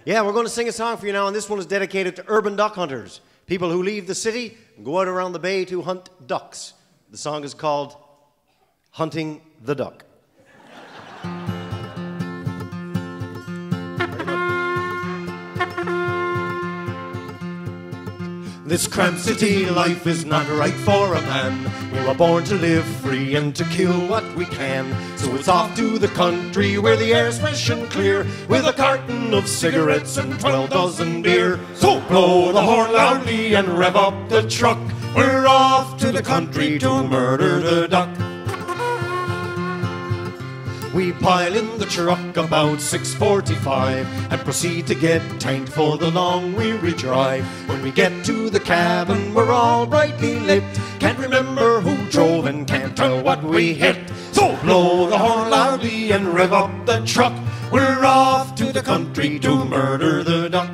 Yeah, we're going to sing a song for you now, and this one is dedicated to urban duck hunters, people who leave the city and go out around the bay to hunt ducks. The song is called Hunting the Duck. This cramped city life is not right for a man. We were born to live free and to kill what we can. So it's off to the country where the air's fresh and clear, with a carton of cigarettes and 12 dozen beer. So blow the horn loudly and rev up the truck. We're off to the country to murder the duck. We pile in the truck about 6:45 and proceed to get tanked for the long weary drive. When we get to the cabin, we're all brightly lit. Can't remember who drove and can't tell what we hit. So blow the horn loudly and rev up the truck. We're off to the country to murder the duck.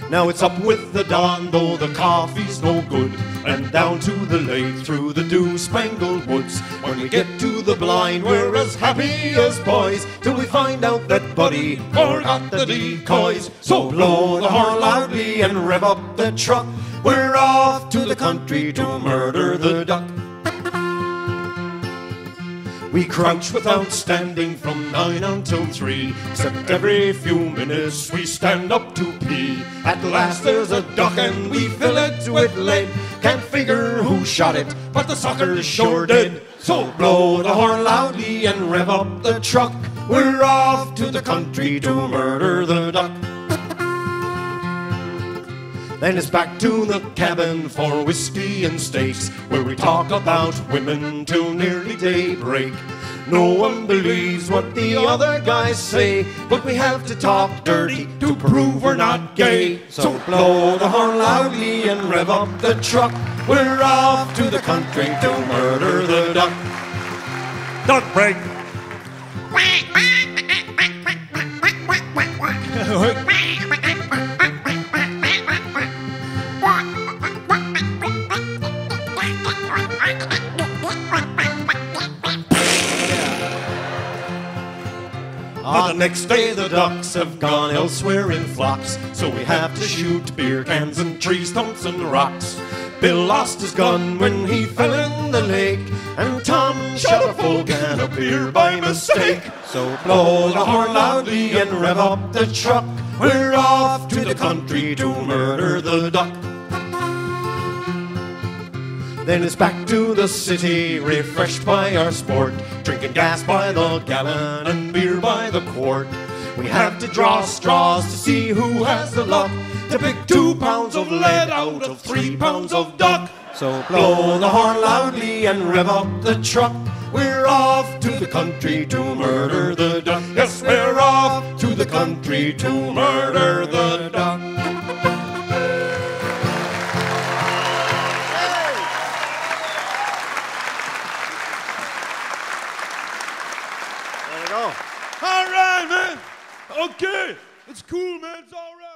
Now it's up with the dawn, though the coffee's no good, and down to the lake through the dew-spangled woods. When we get to the blind, we're as happy as boys, till we find out that Buddy forgot the decoys. So blow the horn loudly and rev up the truck. We're off to the country to murder the duck. We crouch without standing from 9 until 3, except every few minutes we stand up to pee. At last there's a duck and we fill it with lead. Can't figure who shot it, but the sucker sure did. So blow the horn loudly and rev up the truck. We're off to the country to murder the duck. Then it's back to the cabin for whiskey and steaks, where we talk about women till nearly daybreak. No one believes what the other guys say, but we have to talk dirty to prove we're not gay. So blow the horn loudly and rev up the truck. We're off to the country to murder the duck. Duck break. The next day the ducks have gone elsewhere in flocks, so we have to shoot beer cans and tree stumps and rocks. Bill lost his gun when he fell in the lake, and Tom shot a full can of beer by mistake. So blow the horn loudly and rev up the truck. We're off to the country to murder the duck. Then it's back to the city, refreshed by our sport, drinking gas by the gallon and beer by the quart. We have to draw straws to see who has the luck to pick 2 pounds of lead out of 3 pounds of duck. So blow the horn loudly and rev up the truck. We're off to the country to murder the duck. Yes, we're off to the country to murder the duck. All right, man. Okay. It's cool, man. It's all right.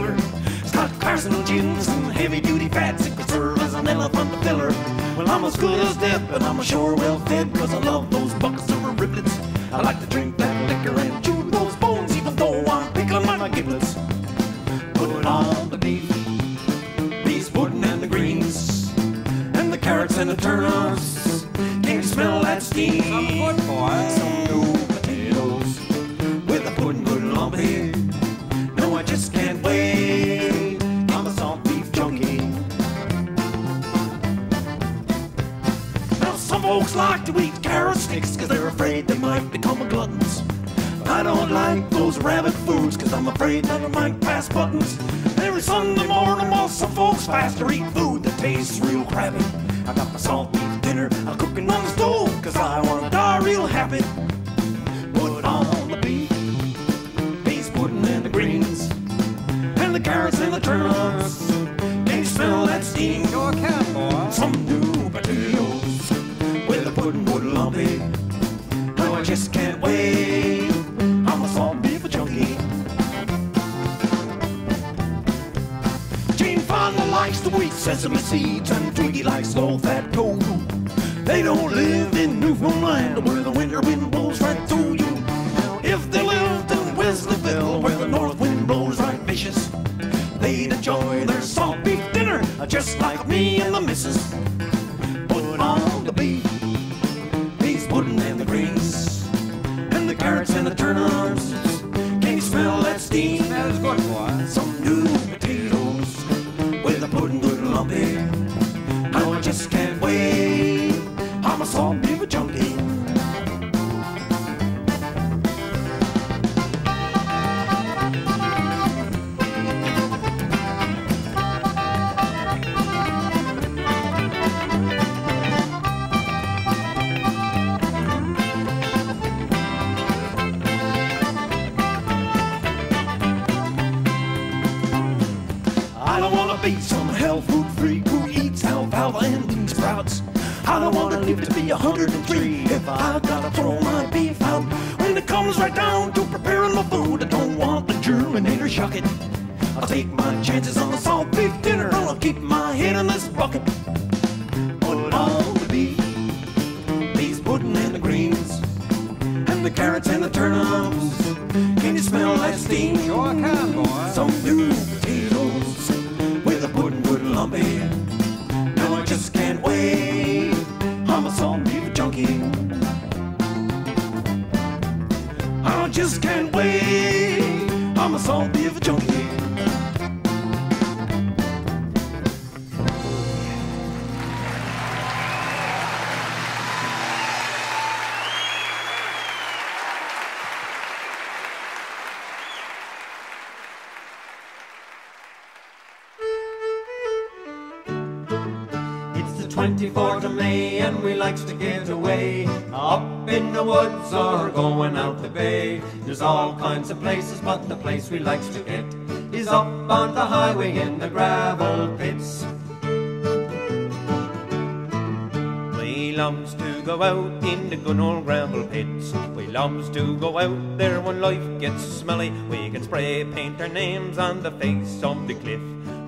filler. Scott Carson gins and heavy-duty fats, it could serve as an elephant filler. Well, I'm as good as dead, but I'm sure well fed, cause I love those buckets of riblets. I like to drink that liquor and chew those bones, even though I'm pickling my giblets. Put on the beef pudding and the greens, and the carrots and the turnips. Can you smell that steam? Some new potatoes with a pudding good lumpy. No, I just can't wait. I'm a salt beef junkie. Now some folks like to eat carrot sticks cause they're afraid they might become a gluttons. I don't like those rabbit foods cause I'm afraid that I might pass buttons. Every Sunday morning while some folks fast or eat food that tastes real crappy. I got my salt beef dinner, I'm cooking on the stove cause I want to die real happy. Put on the beef pudding and the greens, and the carrots and the turnips. Can you smell that steam? Sure can, boy. Some new potatoes with a pudding good lumpy. No, I just can't wait. I'm a salt beef junkie. Jane Fonda likes to eat sesame seeds, and Twiggy likes low-fat tofu. They don't live in Newfoundland, where the winter wind blows right through you. Now, if they lived in Wesleyville, where the north wind blows right vicious, they'd enjoy their salt beef dinner, just like me and the missus. Put on the beef pudding and the greens, and the carrots and the turnips. Can you smell that steam? Smells good, boy. Some new potatoes with a pudding good lumpy. Now I just can't wait. I'm a salt beef junkie. Be some health food freak who eats alfalfa and bean sprouts. I don't want to live to be 103 if I gotta throw my beef out. When it comes right down to preparing my food, I don't want the germinator shuck it. I'll take my chances on the salt beef dinner, and I'll keep my head in this bucket. Put on the beef pudding and the greens, and the carrots and the turnips. Can you smell that steam? Sure can, boy. Some new potatoes with a pudding good lumpy. No, I just can't wait. I'm a salt beef junkie. I just can't wait. I'm a salt beef junkie. It's the 24th of May and we likes to get away, up in the woods or going out the bay. There's all kinds of places, but the place we likes to get is up on the highway in the gravel pits. We loves to go out in the good old gravel pits. We loves to go out there when life gets smelly. We can spray paint our names on the face of the cliff,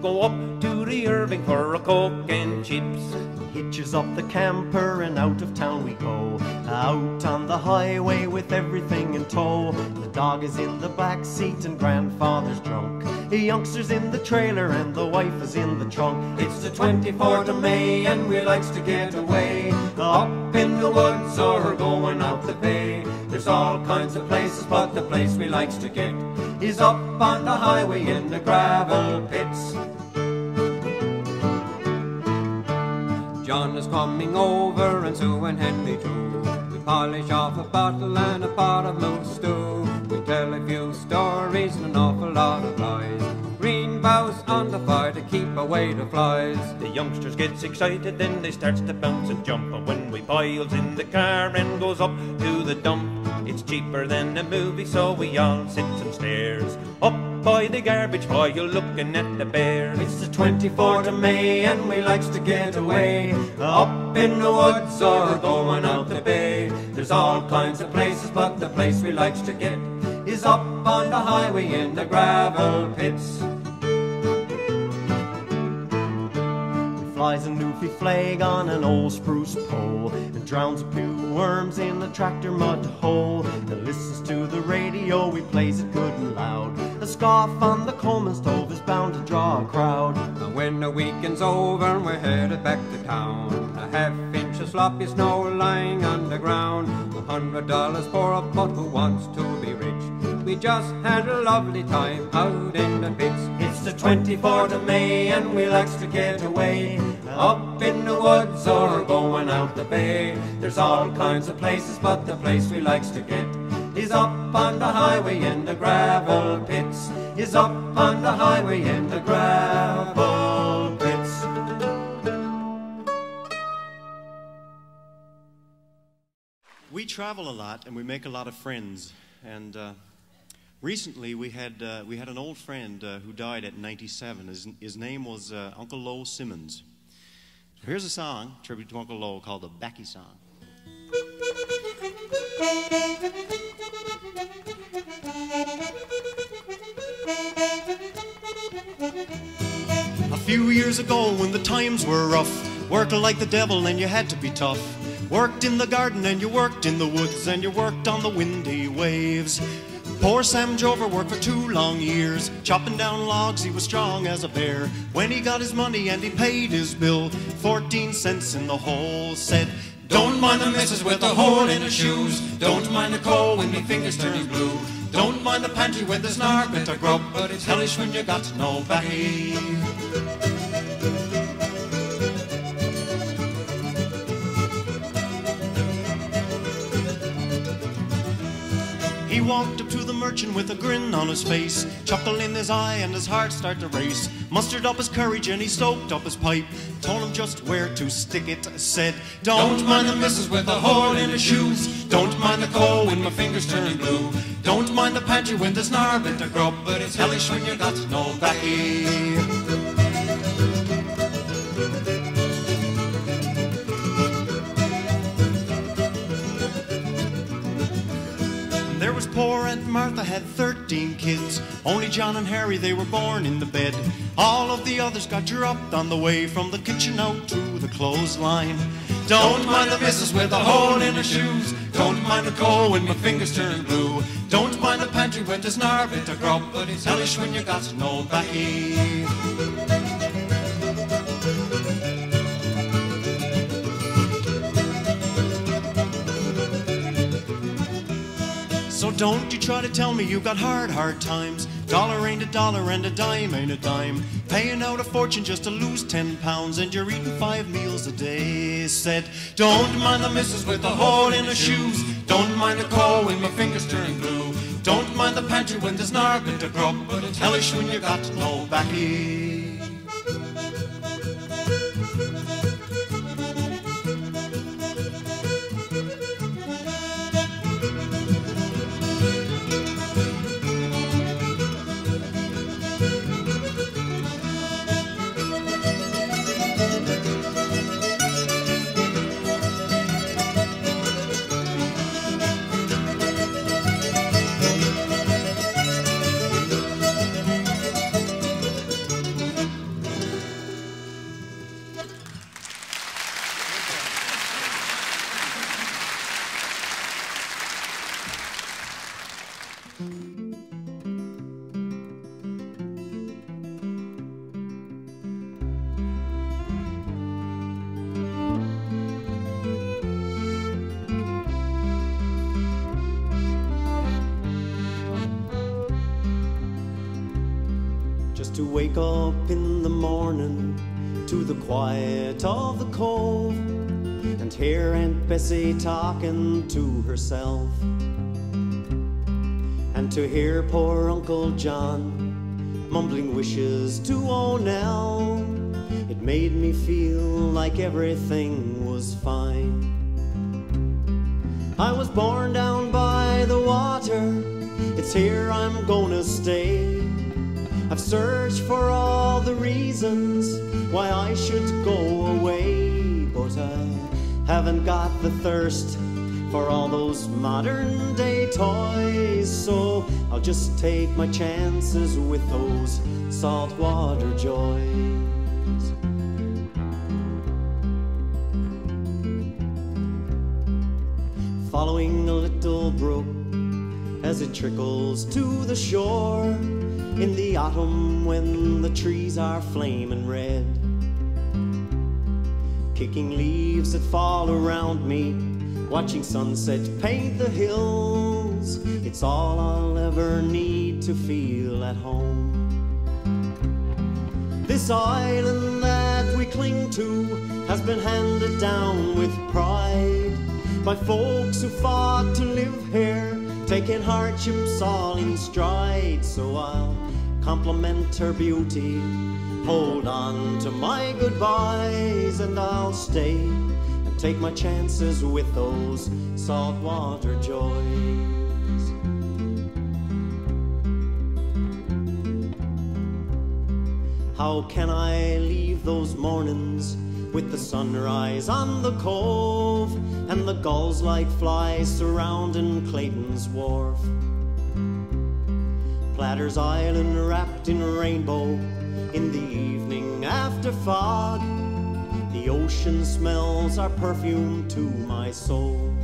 go up to the Irving for a Coke and chips. Hitches up the camper and out of town we go, out on the highway with everything in tow. The dog is in the back seat and grandfather's drunk, the youngster's in the trailer and the wife is in the trunk. It's the 24th of May and we likes to get away, up in the woods or going out the bay. There's all kinds of places, but the place we likes to get is up on the highway in the gravel pits. John is coming over and Sue and Henry too. We polish off a bottle and a pot of loose stew. We tell a few stories and an awful lot of lies. Green boughs on the fire to keep away the flies. The youngsters gets excited, then they starts to bounce and jump. And when we piles in the car and goes up to the dump, it's cheaper than a movie, so we all sits and stares up by the garbage while you're looking at the bear. It's the 24th of May and we likes to get away, up in the woods or going out the bay. There's all kinds of places, but the place we likes to get is up on the highway in the gravel pits. flies a Newfie flag on an old spruce pole, and drowns a few worms in the tractor mud hole, and listens to the radio, he plays it good and loud. A scoff on the Coleman stove is bound to draw a crowd. And when the weekend's over and we're headed back to town, a half-inch of sloppy snow lying on the ground, $100 for a butt who wants to be rich. We just had a lovely time out in the pits. It's the 24th of May and we likes to get away, up in the woods or going out the bay. There's all kinds of places, but the place we likes to get is up on the highway in the gravel pits. Is up on the highway in the gravel pits. We travel a lot and we make a lot of friends, and recently we had an old friend who died at 97. His name was Uncle Lo Simmons. So here's a song, tribute to Uncle Lo, called the Backy Song. A few years ago when the times were rough, working like the devil and you had to be tough. Worked in the garden and you worked in the woods and you worked on the windy waves. Poor Sam Drover worked for 2 long years, chopping down logs, he was strong as a bear. When he got his money and he paid his bill, 14 cents in the hole, said, "Don't mind the missus with the hole in her shoes, don't mind the coal when me fingers turning blue, don't mind the pantry when there's no bit of grub, but it's hellish when you got no backy." He walked up to the merchant with a grin on his face, chuckle in his eye and his heart started to race. Mustered up his courage and he stoked up his pipe, told him just where to stick it, said, "Don't mind the missus with a hole in her shoes, don't mind the coal when my fingers turning blue, don't mind the pantry when there's no bit of grub, but it's hellish when you got no backy." There was poor Aunt Martha, had 13 kids. Only John and Harry, they were born in the bed. All of the others got dropped on the way from the kitchen out to the clothesline. Don't mind the missus with a hole in her shoes, don't mind the coal when my fingers turn blue, don't mind the pantry when there's no bit of grub, but it's hellish when you got no backy. So don't you try to tell me you got hard times. Dollar ain't a dollar and a dime ain't a dime. Paying out a fortune just to lose 10 pounds and you're eating 5 meals a day. Said, don't mind the missus with a hole in her shoes, don't mind the coal when my fingers turn blue, don't mind the pantry when there's no bit of grub, but it's hellish when you got no backy. To wake up in the morning to the quiet of the cove and hear Aunt Bessie talking to herself, and to hear poor Uncle John mumbling wishes to old Nell, it made me feel like everything was fine. I was born down by the water, it's here I'm gonna stay. I've searched for all the reasons why I should go away, but I haven't got the thirst for all those modern day toys, so I'll just take my chances with those saltwater joys. following a little brook as it trickles to the shore in the autumn when the trees are flaming red. Kicking leaves that fall around me, watching sunsets paint the hills. It's all I'll ever need to feel at home. This island that we cling to has been handed down with pride by folks who fought to live here, taking hardships all in stride. So I'll compliment her beauty, hold on to my goodbyes, and I'll stay and take my chances with those saltwater joys. How can I leave those mornings with the sunrise on the cove and the gulls like flies surrounding Clayton's wharf? Platter's Island wrapped in rainbow in the evening after fog. The ocean smells are perfume to my soul.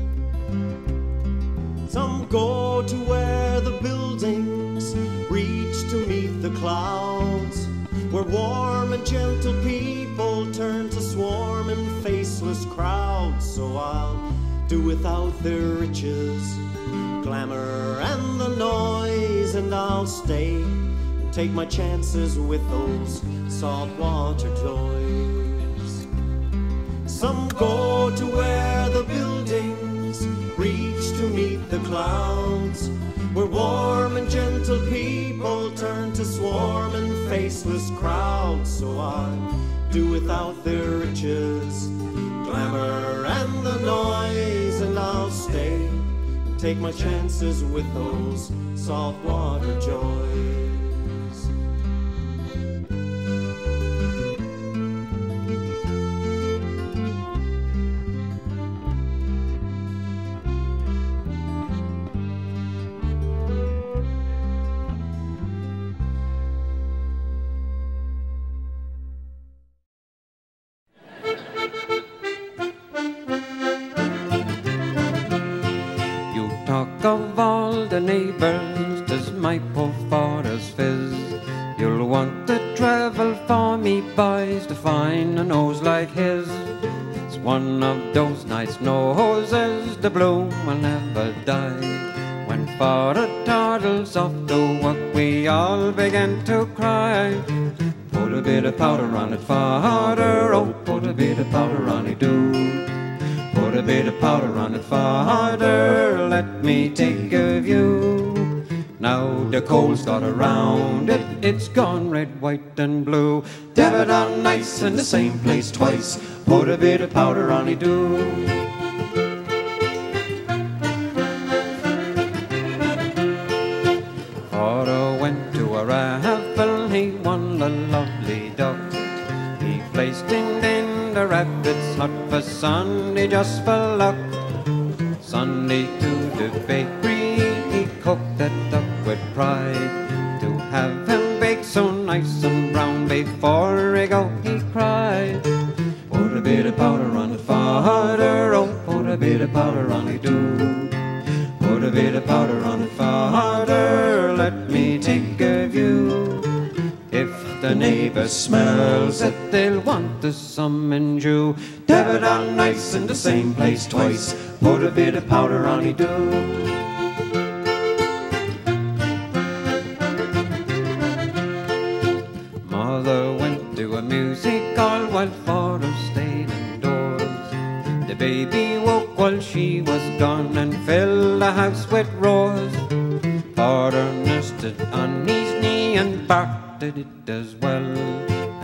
Some go to where the buildings reach to meet the clouds, where warm and gentle people turn to swarming faceless crowds. So I'll do without their riches, glamour and the noise, and I'll stay and take my chances with those saltwater joys. Some go to where the buildings reach to meet the clouds, where warm and gentle people turn to swarming faceless crowds. So I'll do without their riches, glamour and the noise, and I'll stay and take my chances with those saltwater joys. Talk of all the neighbours, does my poor father's fizz. You'll want to travel for me, boys, to find a nose like his. It's one of those nice noses, the bloom will never die. When father toddles off to work, we all begin to cry. Put a bit of powder on it, father, oh, put a bit of powder on it, do. Put a bit of powder on it, father, let me take a view. Now the coal's got around it, it's gone red, white and blue. Dab it on nice in the same place twice, put a bit of powder on it, do. Father went to a raffle, he won a lovely duck. He placed in the rabbit's hut for Sunday just for luck. Sunday to the bakery, he cooked that duck with pride. To have him baked so nice and brown before he go, he cried. Put a bit of powder on it, father, oh, put a bit of powder on it, do. Put a bit of powder on it, father, let me take a view. If the neighbour smells it, they'll want to summon you. Dab it on nice in the same place twice, put a bit of powder on it, do. Mother went to a music hall while father stayed indoors. The baby woke while she was gone and filled the house with roars. Father nested on his knee and barked it as well,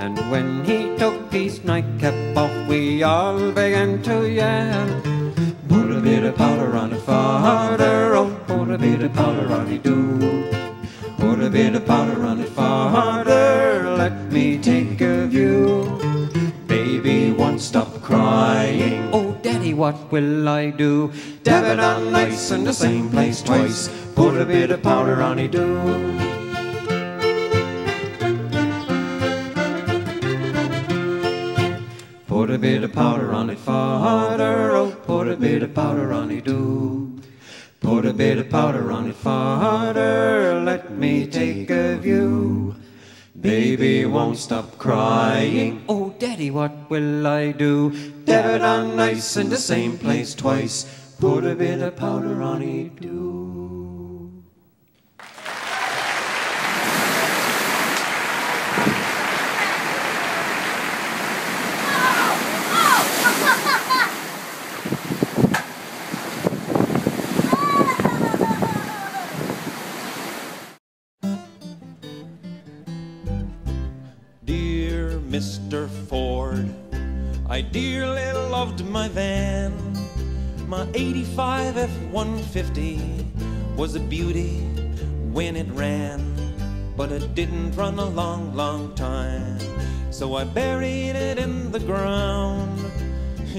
and when he took his nightcap off, we all began to yell. Put a bit of powder on it, father, oh, put a bit of powder on it, do. Put a bit of powder on it, father, let me take a view. Baby won't stop crying, oh daddy, what will I do? Dab it on nice in the same place twice, put a bit of powder on it, do. Put a bit of powder on it, father, oh, put a bit of powder on it, do. Put a bit of powder on it, father, let me take a view. Baby won't stop crying, oh, daddy, what will I do? Dab it on nice in the same place twice, put a bit of powder on it, do. Mr. Ford, I dearly loved my van. My 85 F-150 was a beauty when it ran, but it didn't run a long, long time, so I buried it in the ground.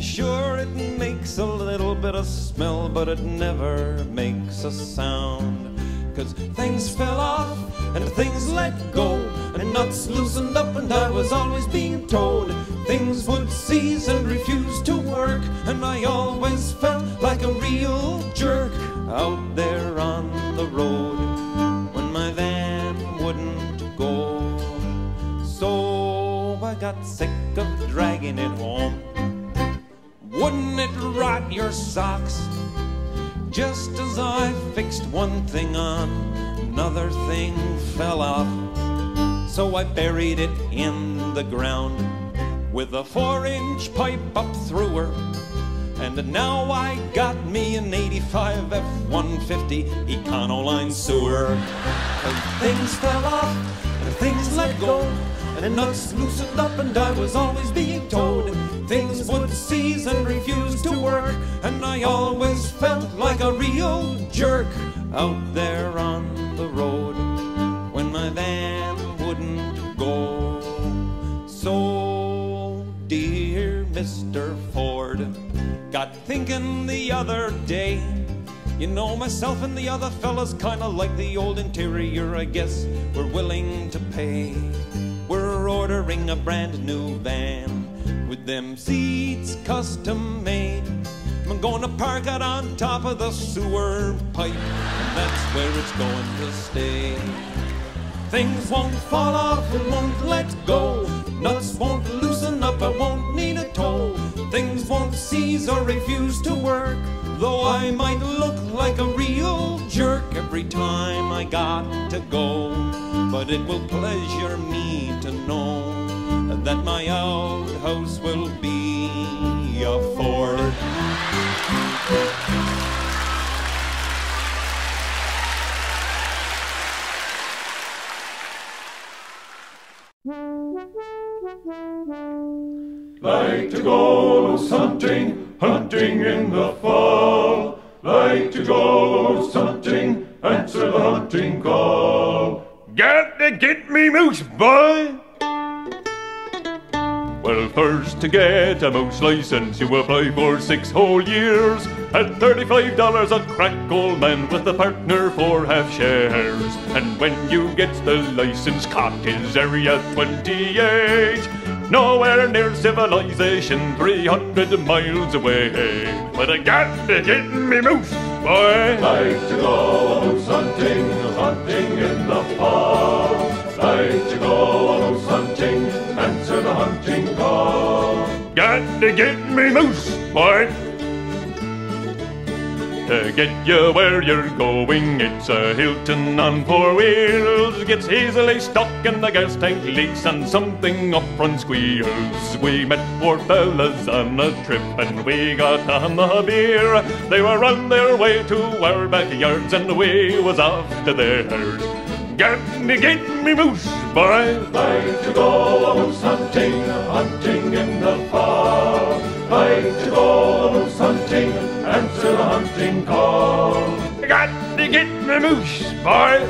Sure, it makes a little bit of smell, but it never makes a sound, 'cause things fell off and things let go, and nuts loosened up, and I was always being told things would cease and refuse to work, and I always felt like a real jerk out there on the road when my van wouldn't go. So I got sick of dragging it home. Wouldn't it rot your socks? Just as I fixed one thing on, another thing fell off. So I buried it in the ground with a 4-inch pipe up through her. And now I got me an 85 F-150 Econoline sewer. 'Cause things fell off and things let go, and the nuts loosened up, and I was always being told things would cease and refuse to work, and I always felt like a real jerk out there on the road when my van wouldn't go. So, dear Mr. Ford, got thinking the other day, you know, myself and the other fellas kinda like the old interior, I guess we're willing to pay. We're ordering a brand new van with them seats custom made. I'm gonna park it on top of the sewer pipe, and that's where it's going to stay. Things won't fall off and won't let go, nuts won't loosen up, I won't need a tow. Things won't cease or refuse to work, though I might look like a real jerk every time I got to go. But it will pleasure me to know that my outhouse will be a Ford. Like to go hunting, hunting in the fall. Like to go hunting, answer the hunting call. Got to get me moose, boy! Well, first to get a moose license, you apply for 6 whole years at $35 a crack, old man, with a partner for half shares. And when you get the license, cock is area 28. Nowhere near civilization, 300 miles away. But I got to get me moose, boy. Like to go moose hunting, hunting in the fall. Like to go moose hunting, answer the hunting call. Got to get me moose, boy. To get you where you're going, it's a Hilton on 4 wheels. Gets easily stuck and the gas tank leaks and something up front squeals. We met 4 fellas on a trip and we got on the beer. They were on their way to our backyards and we was off to theirs. Get me moose, boy. Like to go moose hunting, hunting in the fall. Like to go moose hunting, answer the hunting call. Got to get me moose, boy.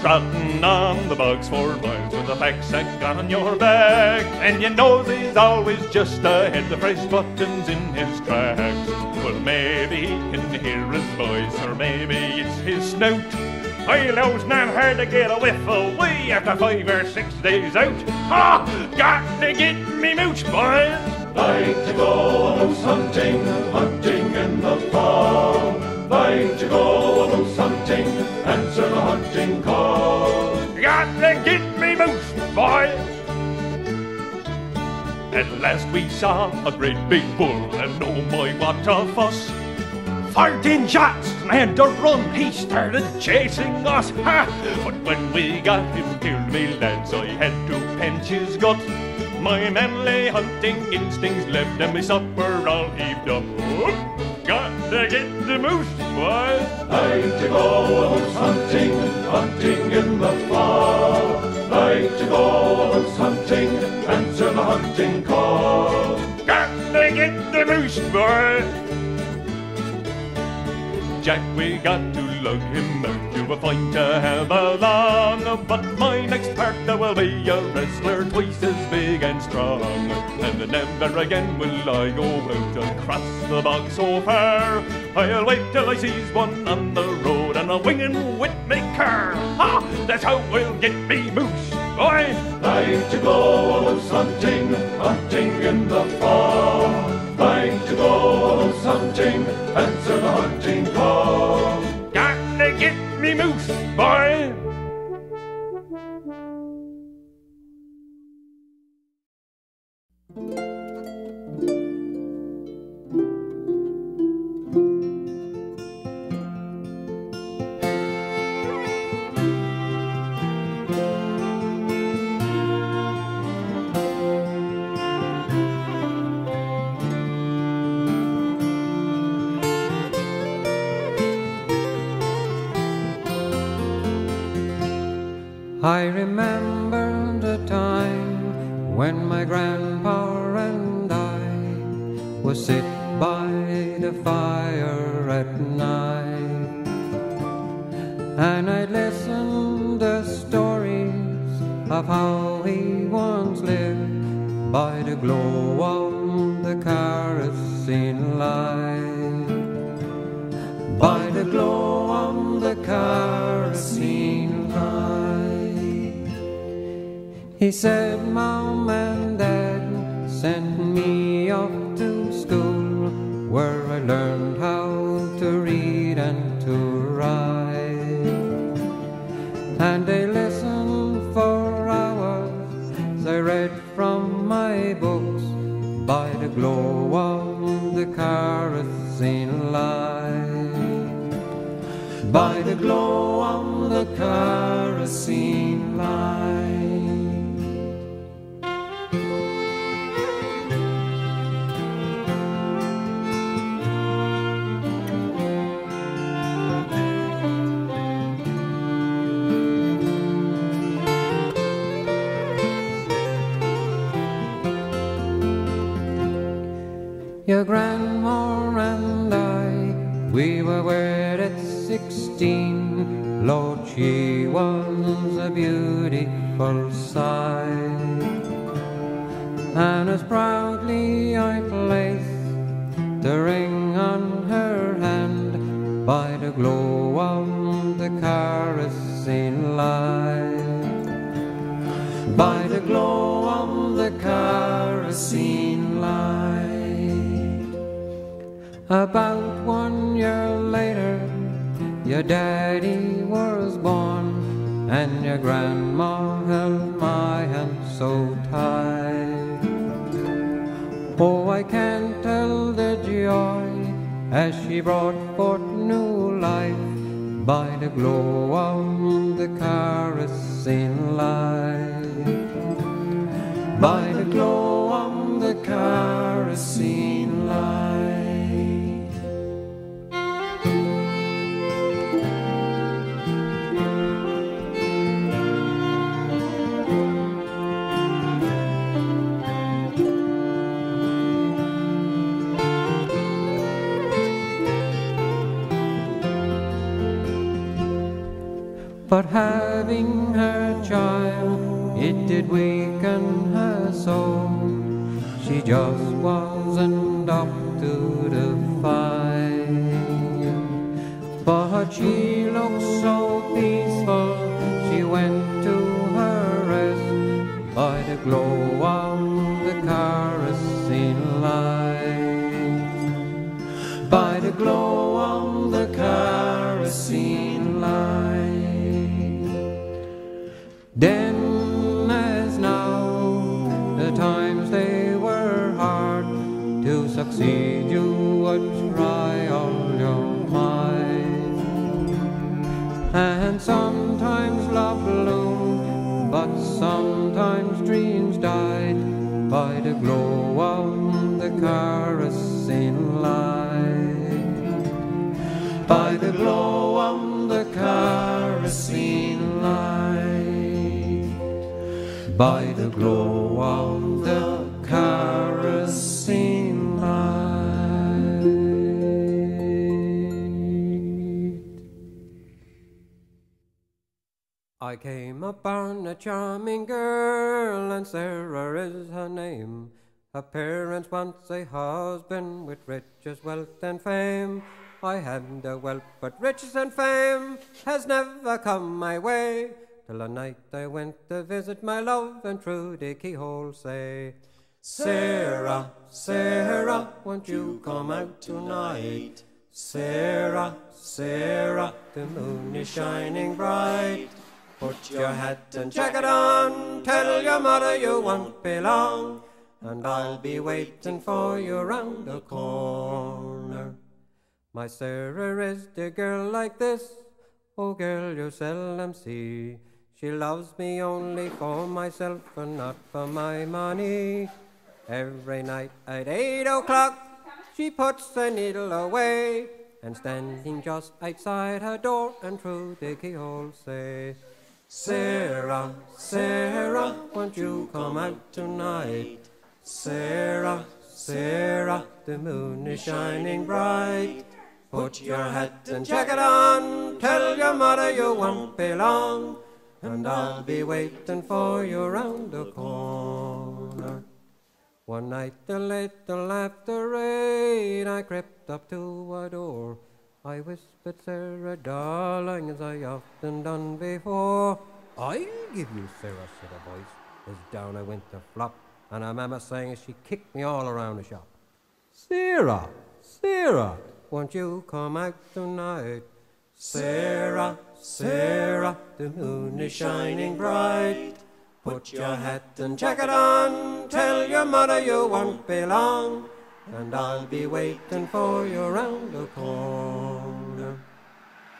Trotting on the bogs 4 miles with a pack-sack on your back, and you know he's always just ahead, the fresh buttons in his tracks. Well, maybe he can hear his voice, or maybe it's his snout. Well, it was not hard to get a whiff away after 5 or 6 days out. Ha! Got to get me moose, boys. Like to go moose hunting, hunting in the fall. Like to go moose hunting, answer the hunting call. Got to get me moose, boys. At last we saw a great big bull, and oh my, what a fuss. 14 shots and a run, he started chasing us. Ha! But when we got him killed, me lads, I had to pinch his gut. My manly hunting instincts left, and my supper all heaved up. Whoop! Got to get the moose, boys. Like to go moose hunting, hunting in the fall. Like to go moose hunting, answer the hunting call. Got to get the moose, boys. Jack, we got to lug him out to a fight to have along. But my next partner will be a wrestler twice as big and strong. And never again will I go out across the bog so far. I'll wait till I sees one on the road and a winging with me car. Ha! That's how we'll get me moose, boy. Like to go moose hunting, hunting in the fall. Like to go moose hunting, answer the hunting call. Got to get me moose, boy. I remember the time when my grandpa and I would sit by the fire at night, and I'd listen to stories of how he once lived by the glow of the kerosene light, by the glow of the kerosene light. He said, Mom and Dad sent me off to school, where I learned how to read and to write. And they listened for hours as I read from my books by the glow of the kerosene light, by the glow of the kerosene light. Your grandma and I, we were wed at 16. Lord, she was a beautiful sight. And as proudly I placed the ring on her hand by the glow of the kerosene light, by the glow of the kerosene light. About 1 year later, your daddy was born, and your grandma held my hand so tight. Oh, I can't tell the joy as she brought forth new life by the glow of the kerosene light, by the glow of the kerosene light. But having her child, it did weaken her soul. She just wasn't up to the fight. But but she looked so peaceful. She went to her rest by the glow of the kerosene light, by the glow of the kerosene light. Then as now, the times they were hard. To succeed you would try all your might, and sometimes love bloomed, but sometimes dreams died by the glow of the kerosene light, by the glow of the kerosene light, by the glow of the kerosene light. I came upon a charming girl, and Sarah is her name. Her parents once a husband with riches, wealth, and fame. I had a wealth, but riches and fame has never come my way. Till a night I went to visit my love, and through the keyhole say, Sarah, Sarah, won't you come out tonight? Sarah, Sarah, the moon is shining bright. Put your hat and jacket on, tell your mother you won't be long, and I'll be waiting for you round the corner. My Sarah is the girl like this, oh girl you seldom see. She loves me only for myself and not for my money. Every night at 8 o'clock she puts the needle away, and standing just outside her door and through the keyhole say, Sarah, Sarah, won't you come out tonight? Sarah, Sarah, the moon is shining bright. Put your hat and jacket on, tell your mother you won't be long, and I'll be waiting for you round the corner. One night a little after 8, I crept up to a door. I whispered, Sarah, darling, as I often done before, I'll give you Sarah, said a voice, as down I went to flop, and her mamma saying as she kicked me all around the shop, Sarah, Sarah, won't you come out tonight? Sarah, Sarah, the moon is shining bright. Put your hat and jacket on, tell your mother you won't be long, and I'll be waiting for you round the corner.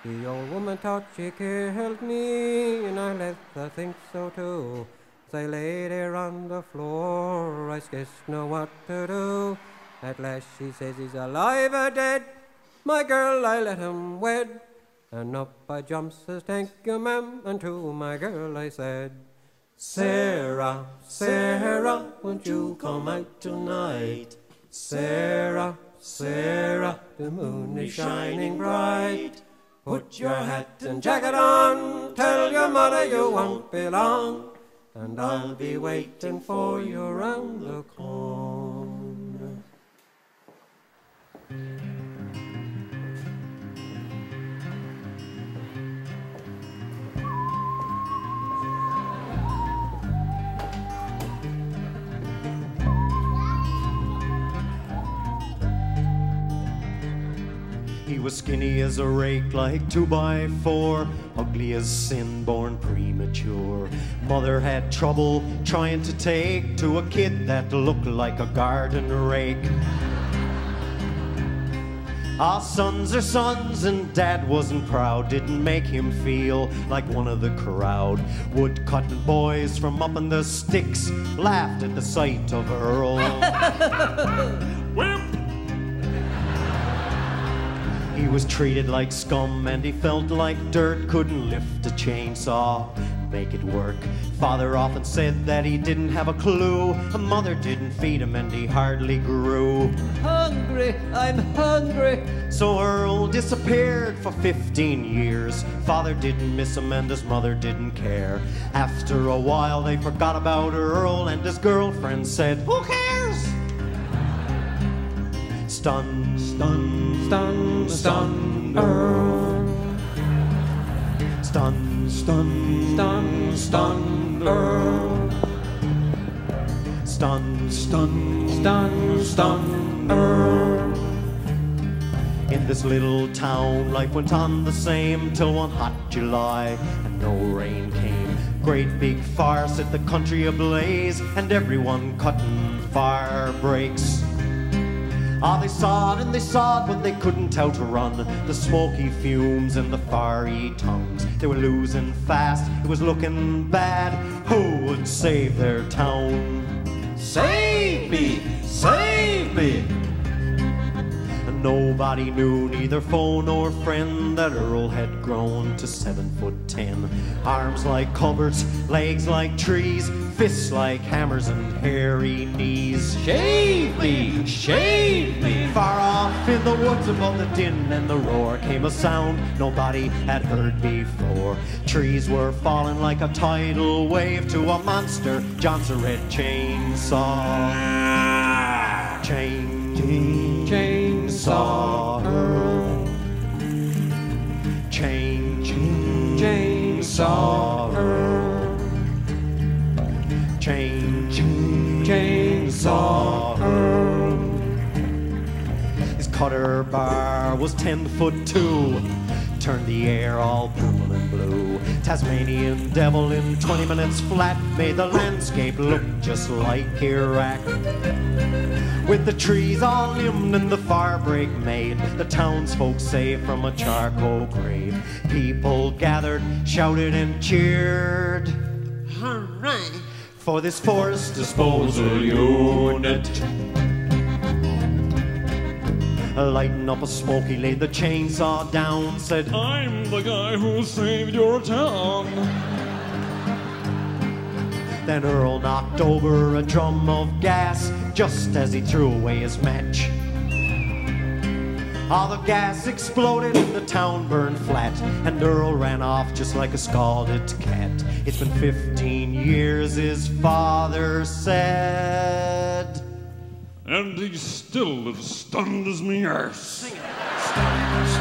The old woman thought she killed me, and I let her think so too. As I lay there on the floor, I scarce know what to do. At last she says he's alive or dead, my girl I let him wed. And up I jumps, says thank you ma'am, and to my girl I said, Sarah, Sarah, won't you come out tonight? Sarah, Sarah, the moon is shining bright. Put your hat and jacket on, tell your mother you won't be long, and I'll be waiting for you round the corner. He was skinny as a rake, like 2x4, ugly as sin, born premature. Mother had trouble trying to take to a kid that looked like a garden rake. Our sons are sons, and Dad wasn't proud, didn't make him feel like one of the crowd. Woodcutting boys from up in the sticks laughed at the sight of Earl. He was treated like scum, and he felt like dirt, couldn't lift a chainsaw, make it work. Father often said that he didn't have a clue. Mother didn't feed him, and he hardly grew. Hungry, I'm hungry. So Earl disappeared for 15 years. Father didn't miss him, and his mother didn't care. After a while they forgot about Earl, and his girlfriend said, who cares? Stun, stun, stun, stun, Earl. Stun, stun, Stun, stun, Earl. stun, stun, Stun, stun, Earl. In this little town, life went on the same till one hot July, and no rain came. Great big fire set the country ablaze, and everyone cutting fire breaks. Ah, they saw it and they saw it, but they couldn't outrun the smoky fumes and the fiery tongues. They were losing fast, it was looking bad. Who would save their town? Save me! Save me! Nobody knew, neither foe nor friend, that Earl had grown to 7'10". Arms like cupboards, legs like trees, fists like hammers and hairy knees. Shave me! Shave me! Far off in the woods above the din and the roar came a sound nobody had heard before. Trees were falling like a tidal wave to a monster Johnson red chainsaw. Chainsaw Earl. Chainsaw Earl. Chainsaw Earl. His cutter bar was 10'2", turned the air all purple and blue. Tasmanian devil in 20 minutes flat made the landscape look just like Iraq. With the trees all limbed and the firebreak made, the townsfolk saved from a charcoal grave. People gathered, shouted and cheered, hooray, for this forest disposal unit. Lighting up a smoke, he laid the chainsaw down, said, I'm the guy who saved your town. Then Earl knocked over a drum of gas just as he threw away his match. All the gas exploded and the town burned flat, and Earl ran off just like a scalded cat. It's been 15 years, his father said, And he still as stunned as me arse.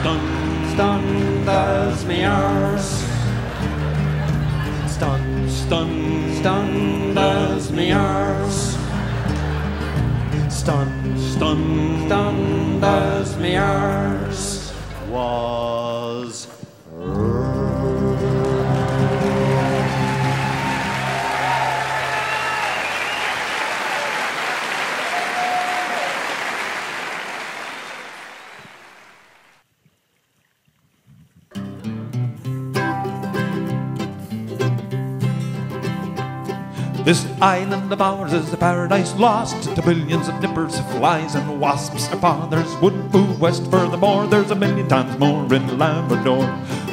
Stunned as me arse. Stunned as me arse. Stunned as me arse. Was This island of ours is a paradise lost to billions of nippers, flies and wasps. Our fathers wouldn't move west furthermore. There's a million times more in Labrador.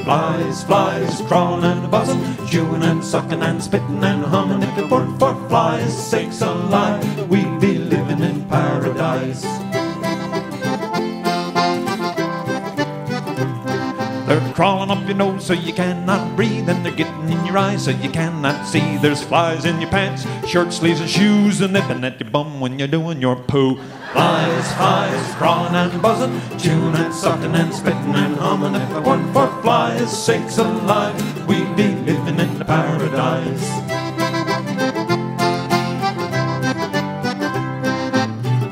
Flies, flies, crawling and buzzing, chewing and sucking and spitting and humming. If it weren't for flies, sakes alive, we'd be living in paradise. They're crawling up your nose so you cannot breathe, and they're getting in your eyes so you cannot see. There's flies in your pants, shirt sleeves and shoes, and nipping at your bum when you're doing your poo. Flies, flies, crawling and buzzing, chewing and sucking and spitting and humming. If it weren't for flies, sakes alive, we'd be living in the paradise.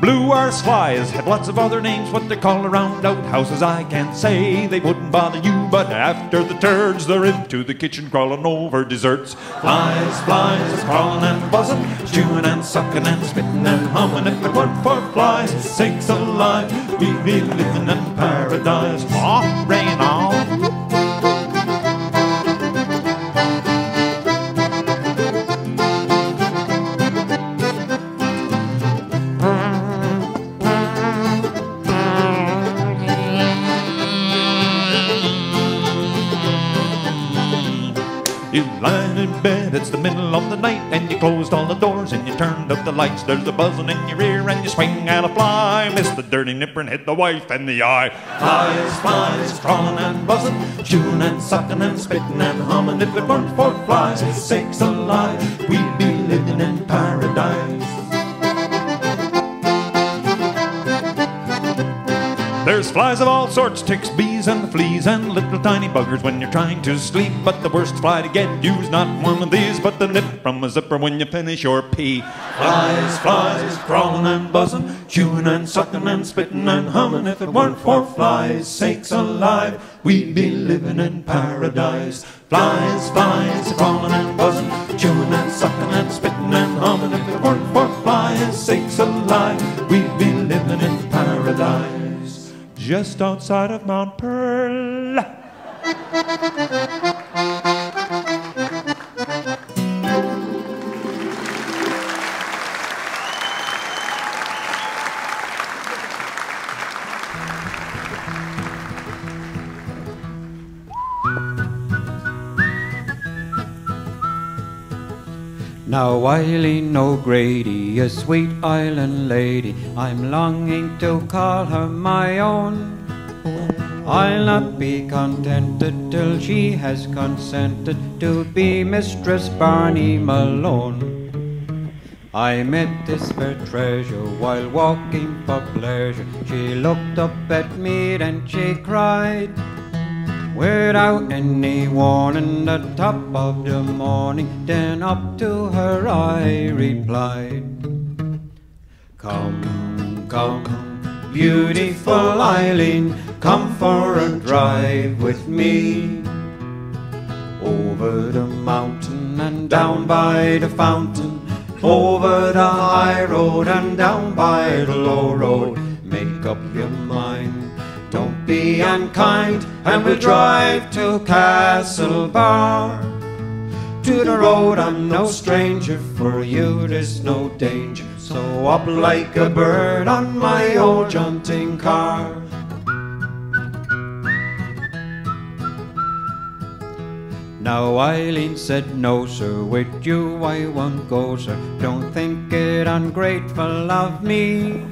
Blue arse flies have lots of other names. What they call around outhouses I can't say. They wouldn't bother you, but after the turds they're into the kitchen crawling over desserts. Flies, flies, crawling and buzzing, chewing and sucking and spitting and humming. If it weren't for flies, sakes alive, we'd be living in paradise. Oh, rain on. You lying in bed, it's the middle of the night, and you closed all the doors and you turned up the lights. There's a buzzing in your ear and you swing at a fly. Miss the dirty nipper and hit the wife in the eye. Flies, flies, crawling and buzzing, chewing and sucking and spitting and humming. If it weren't for flies, sakes alive, we'd be living in paradise. There's There's flies of all sorts, ticks, bees, and fleas, and little tiny buggers when you're trying to sleep. But the worst fly to get you's not one of these, but the nip from a zipper when you finish your pee. Flies, flies, crawling and buzzing, chewing and sucking and spitting and humming. If it weren't for flies, sakes alive, we'd be living in paradise. Flies, flies, crawling and buzzing, chewing and sucking and spitting and humming. If it weren't for flies, sakes alive, we'd be living in paradise. Just outside of Mount Pearl. Now Eileen O'Grady, a sweet island lady, I'm longing to call her my own. I'll not be contented till she has consented to be Mistress Barney Malone. I met this fair treasure while walking for pleasure. She looked up at me and she cried, without any warning, the top of the morning. Then up to her I replied, come, come, beautiful Eileen, come for a drive with me. Over the mountain and down by the fountain, over the high road and down by the low road. Make up your mind, don't be unkind, and we'll drive to Castlebar. To the road I'm no stranger, for you there's no danger. So up like a bird on my old jaunting car. Now Eileen said, no sir, with you I won't go sir. Don't think it ungrateful of me.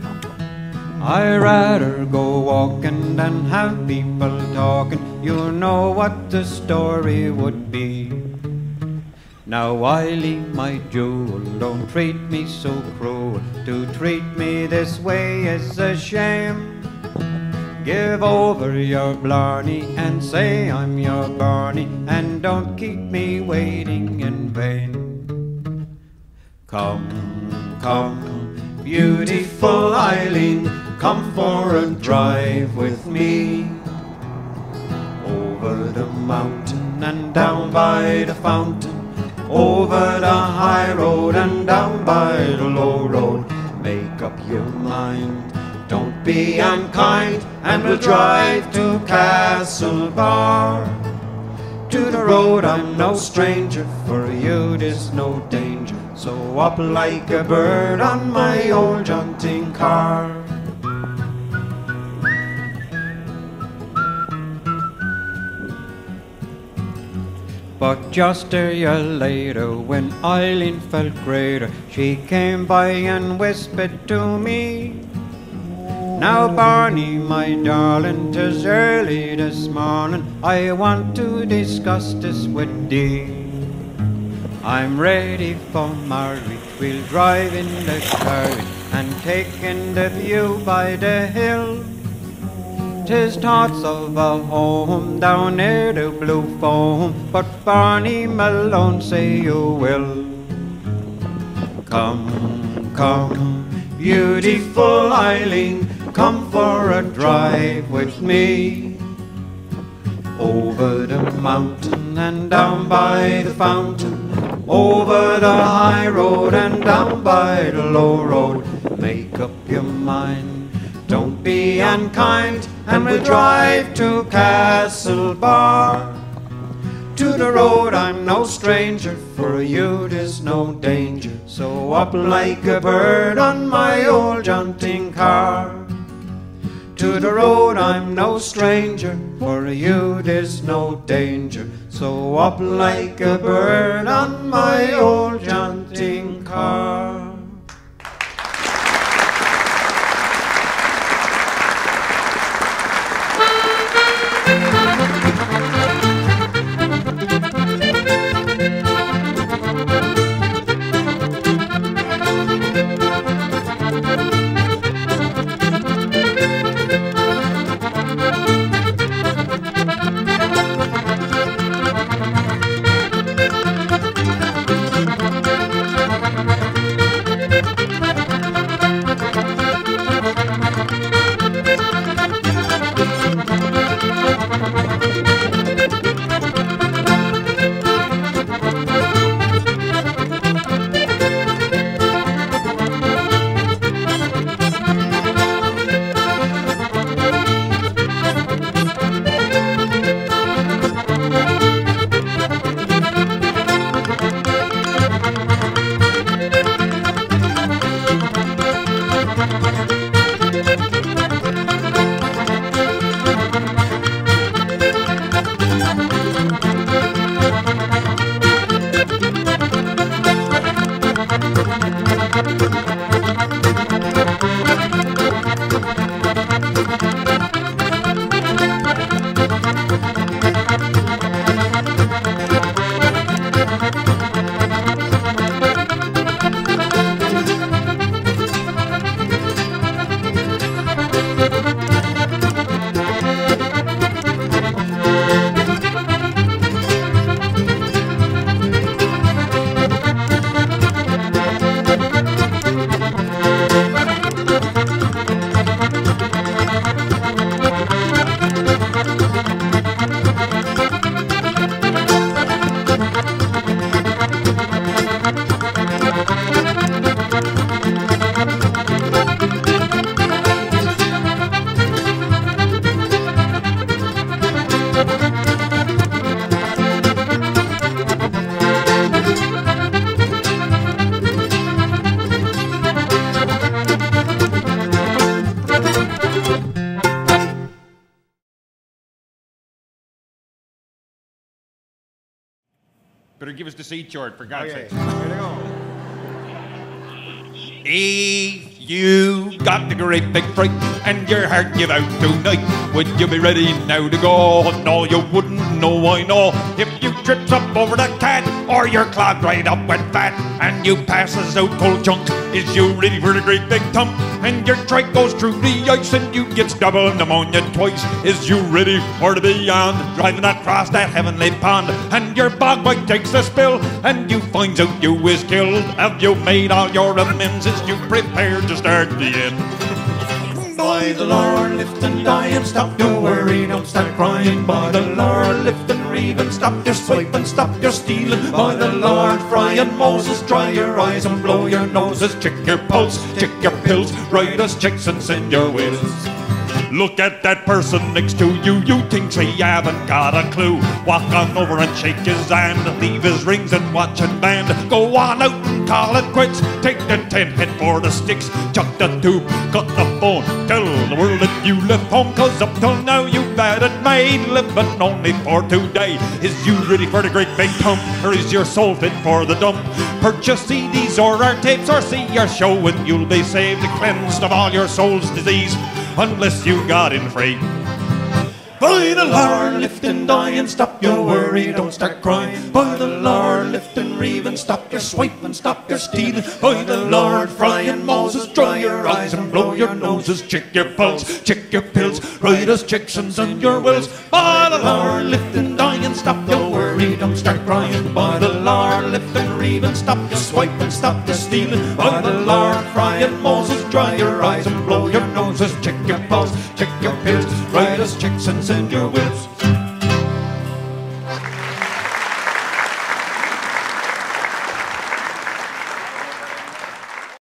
I'd rather go walking than have people talking. You know what the story would be. Now Eileen, my jewel, don't treat me so cruel. To treat me this way is a shame. Give over your blarney and say I'm your Barney, and don't keep me waiting in vain. Come, come, beautiful Eileen, come for a drive with me. Over the mountain and down by the fountain, over the high road and down by the low road. Make up your mind, don't be unkind, and we'll drive to Castlebar. To the road I'm no stranger, for you there's no danger. So up like a bird on my old jaunting car. But just a year later, when Eileen felt greater, she came by and whispered to me, now Barney, my darling, 'tis early this morning, I want to discuss this with thee. I'm ready for marriage, we'll drive in the carriage and take in the view by the hill. 'Tis thoughts of a home down near the blue foam, but Barney Malone say you will. Come, come, beautiful Eileen, come for a drive with me. Over the mountain and down by the fountain, over the high road and down by the low road. Make up your mind, don't be unkind, and we'll drive to Castlebar. To the road I'm no stranger, for you there's no danger. So up like a bird on my old jaunting car. To the road I'm no stranger, for you there's no danger. So up like a bird on my old jaunting car. Better give us the C chart, for God's Okay, sake. here we go. If you got the great big fright and your heart give out tonight, would you be ready now to go? No, you wouldn't, no, I know. If you trips up over the cat or you're clogged right up with fat and you passes out cold chunk, is you ready for the great big thump? And your trike goes through the ice and you gets double pneumonia twice. Is you ready for the beyond? Driving across that heavenly pond and your bog bike takes a spill and you finds out you is killed. Have you made all your amends? Is you prepared to start the end? By the Lord, lift and die and stop your worry, don't start crying. By the Lord, lift and reeve and stop your swipe and stop your stealing. By the Lord, Fry and Moses, dry your eyes and blow your noses. Check your pulse, check your pills, write us checks and send your wills. Look at that person next to you, you think he haven't got a clue. Walk on over and shake his hand, leave his rings and watch and band. Go on out and call it quits, take the 10, head for the sticks. Chuck the tube, cut the phone, tell the world that you left home. Cause up till now you've had it made, living only for today. Is you ready for the great big hump, or is your soul fit for the dump? Purchase CDs or our tapes or see your show and you'll be saved and cleansed of all your soul's disease. Unless you got in freight. By the Lord, lift and die and stop your worry, don't start crying. By the Lord, lift and reeve and stop your swipe and stop your stealing. By the Lord, Fry and Moses, dry your eyes and blow your noses. Check your pulse, check your pills, write us checks and send your wills. By the Lord, lift and die and stop your worry, don't start crying. By the Lord, lift and reeve and stop your swipe and stop your stealing. By the Lord, Fry and Moses, dry your eyes and blow your noses. Check your pulse, check your pills, write us checks and send your wills.